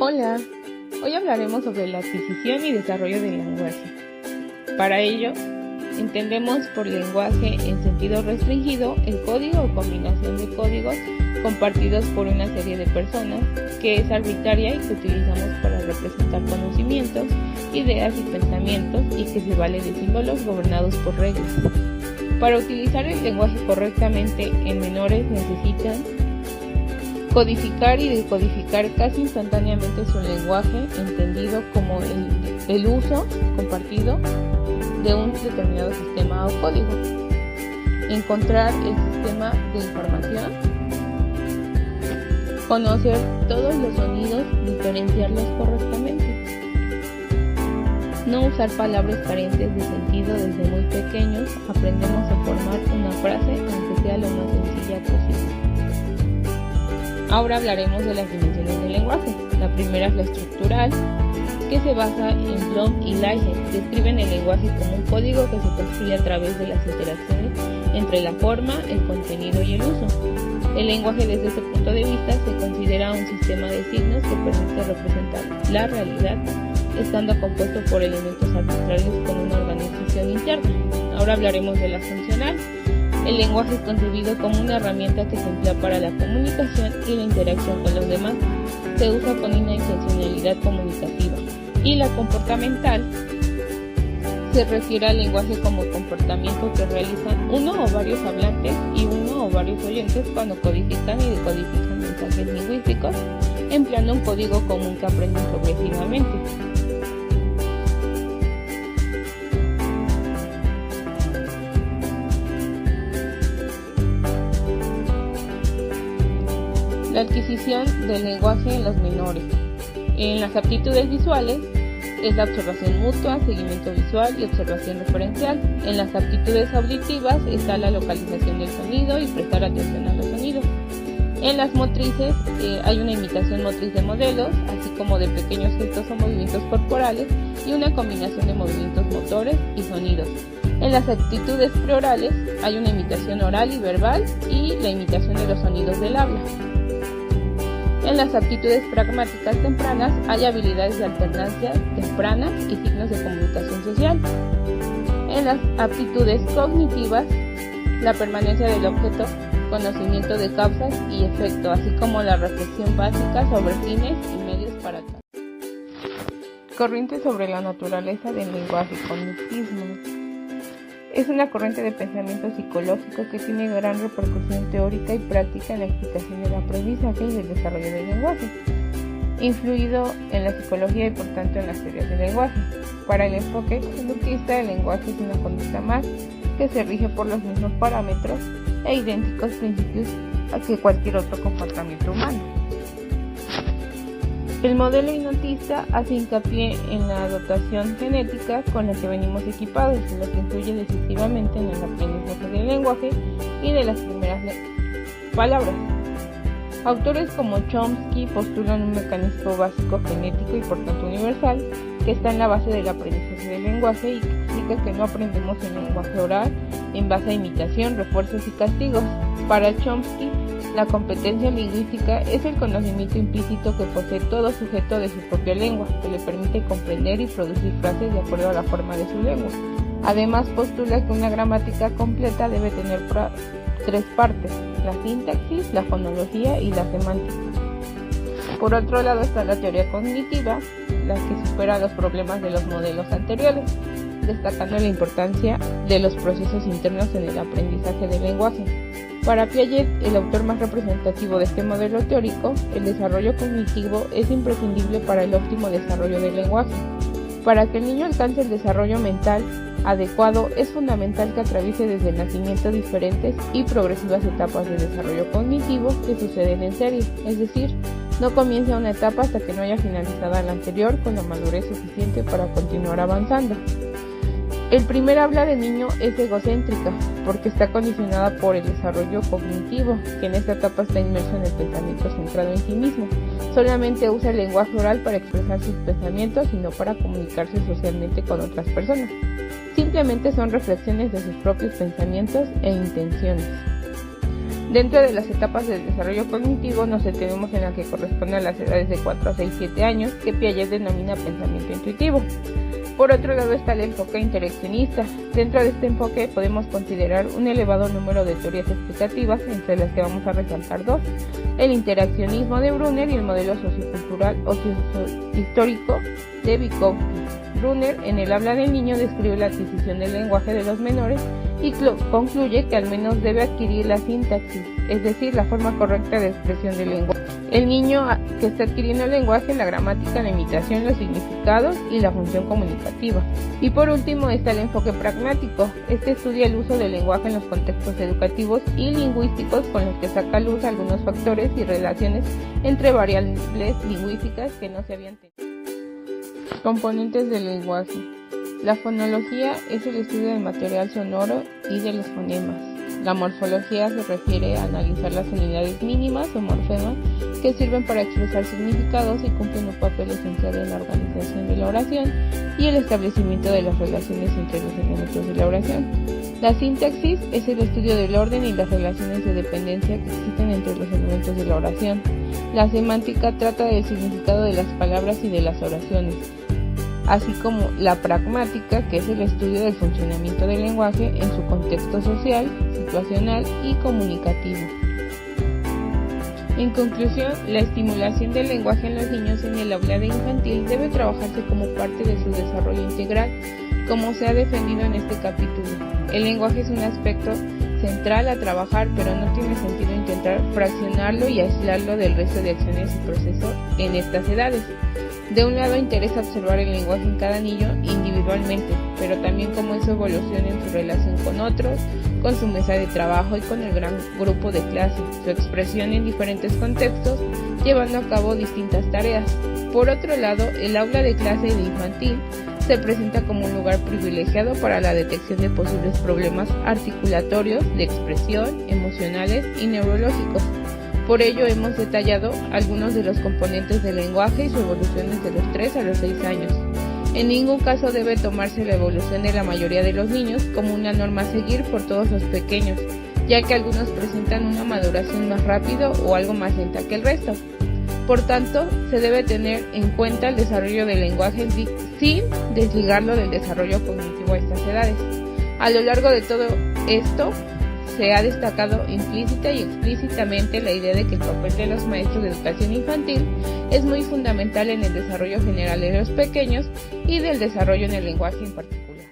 Hola, hoy hablaremos sobre la adquisición y desarrollo del lenguaje. Para ello, entendemos por lenguaje en sentido restringido el código o combinación de códigos compartidos por una serie de personas que es arbitraria y que utilizamos para representar conocimientos, ideas y pensamientos y que se vale de símbolos gobernados por reglas. Para utilizar el lenguaje correctamente en menores necesitan codificar y decodificar casi instantáneamente su lenguaje, entendido como el uso compartido de un determinado sistema o código. Encontrar el sistema de información, conocer todos los sonidos, diferenciarlos correctamente. No usar palabras carentes de sentido desde muy pequeños, aprendemos a formar una frase aunque sea lo más sencilla posible. Ahora hablaremos de las dimensiones del lenguaje. La primera es la estructural, que se basa en Bloom y Leigh. Describen el lenguaje como un código que se construye a través de las interacciones entre la forma, el contenido y el uso. El lenguaje desde ese punto de vista se considera un sistema de signos que permite representar la realidad, estando compuesto por elementos arbitrarios con una organización interna. Ahora hablaremos de la funcional. El lenguaje es concebido como una herramienta que se emplea para la comunicación y la interacción con los demás. Se usa con una intencionalidad comunicativa. Y la comportamental se refiere al lenguaje como comportamiento que realizan uno o varios hablantes y uno o varios oyentes cuando codifican y decodifican mensajes lingüísticos, empleando un código común que aprenden progresivamente. La adquisición del lenguaje en los menores. En las aptitudes visuales es la observación mutua, seguimiento visual y observación referencial. En las aptitudes auditivas está la localización del sonido y prestar atención a los sonidos. En las motrices hay una imitación motriz de modelos, así como de pequeños gestos o movimientos corporales y una combinación de movimientos motores y sonidos. En las aptitudes preorales hay una imitación oral y verbal y la imitación de los sonidos del habla. En las aptitudes pragmáticas tempranas hay habilidades de alternancia tempranas y signos de comunicación social. En las aptitudes cognitivas, la permanencia del objeto, conocimiento de causas y efecto, así como la reflexión básica sobre fines y medios para tal. Corriente sobre la naturaleza del lenguaje, conductismo. Es una corriente de pensamiento psicológico que tiene gran repercusión teórica y práctica en la explicación del aprendizaje y del desarrollo del lenguaje, influido en la psicología y por tanto en las teorías del lenguaje. Para el enfoque conductista, el lenguaje es una conducta más que se rige por los mismos parámetros e idénticos principios que cualquier otro comportamiento humano. El modelo hipnotista hace hincapié en la dotación genética con la que venimos equipados, lo que influye decisivamente en el aprendizaje del lenguaje y de las primeras palabras. Autores como Chomsky postulan un mecanismo básico genético y por tanto universal que está en la base del aprendizaje del lenguaje y que explica que no aprendemos el lenguaje oral en base a imitación, refuerzos y castigos. Para Chomsky, la competencia lingüística es el conocimiento implícito que posee todo sujeto de su propia lengua, que le permite comprender y producir frases de acuerdo a la forma de su lengua. Además, postula que una gramática completa debe tener tres partes: la sintaxis, la fonología y la semántica. Por otro lado está la teoría cognitiva, la que supera los problemas de los modelos anteriores, destacando la importancia de los procesos internos en el aprendizaje del lenguaje. Para Piaget, el autor más representativo de este modelo teórico, el desarrollo cognitivo es imprescindible para el óptimo desarrollo del lenguaje. Para que el niño alcance el desarrollo mental adecuado, es fundamental que atraviese desde el nacimiento diferentes y progresivas etapas de desarrollo cognitivo que suceden en serie, es decir, no comienza una etapa hasta que no haya finalizado la anterior con la madurez suficiente para continuar avanzando. El primer habla del niño es egocéntrica, porque está condicionada por el desarrollo cognitivo, que en esta etapa está inmerso en el pensamiento centrado en sí mismo. Solamente usa el lenguaje oral para expresar sus pensamientos y no para comunicarse socialmente con otras personas. Simplemente son reflexiones de sus propios pensamientos e intenciones. Dentro de las etapas del desarrollo cognitivo nos detenemos en la que corresponde a las edades de 4 a 6, 7 años, que Piaget denomina pensamiento intuitivo. Por otro lado está el enfoque interaccionista. Dentro de este enfoque podemos considerar un elevado número de teorías explicativas, entre las que vamos a resaltar dos: el interaccionismo de Brunner y el modelo sociocultural o sociohistórico de Vygotsky. Brunner, en el habla del niño, describe la adquisición del lenguaje de los menores y concluye que al menos debe adquirir la sintaxis, es decir, la forma correcta de expresión del lenguaje. El niño que está adquiriendo el lenguaje, la gramática, la imitación, los significados y la función comunicativa. Y por último está el enfoque pragmático. Este estudia el uso del lenguaje en los contextos educativos y lingüísticos, con los que saca a luz algunos factores y relaciones entre variables lingüísticas que no se habían tenido. Componentes del lenguaje. La fonología es el estudio del material sonoro y de los fonemas. La morfología se refiere a analizar las unidades mínimas o morfemas que sirven para expresar significados y cumplen un papel esencial en la organización de la oración y el establecimiento de las relaciones entre los elementos de la oración. La sintaxis es el estudio del orden y las relaciones de dependencia que existen entre los elementos de la oración. La semántica trata del significado de las palabras y de las oraciones, así como la pragmática, que es el estudio del funcionamiento del lenguaje en su contexto social, situacional y comunicativo. En conclusión, la estimulación del lenguaje en los niños en el aula infantil debe trabajarse como parte de su desarrollo integral, como se ha defendido en este capítulo. El lenguaje es un aspecto central a trabajar, pero no tiene sentido intentar fraccionarlo y aislarlo del resto de acciones y procesos en estas edades. De un lado interesa observar el lenguaje en cada niño individualmente, pero también cómo eso evoluciona en su relación con otros, con su mesa de trabajo y con el gran grupo de clase, su expresión en diferentes contextos, llevando a cabo distintas tareas. Por otro lado, el aula de clase de infantil se presenta como un lugar privilegiado para la detección de posibles problemas articulatorios, de expresión, emocionales y neurológicos. Por ello hemos detallado algunos de los componentes del lenguaje y su evolución desde los 3 a los 6 años. En ningún caso debe tomarse la evolución de la mayoría de los niños como una norma a seguir por todos los pequeños, ya que algunos presentan una maduración más rápido o algo más lenta que el resto. Por tanto, se debe tener en cuenta el desarrollo del lenguaje sin desligarlo del desarrollo cognitivo a estas edades. A lo largo de todo esto, se ha destacado implícita y explícitamente la idea de que el papel de los maestros de educación infantil es muy fundamental en el desarrollo general de los pequeños y del desarrollo en el lenguaje en particular.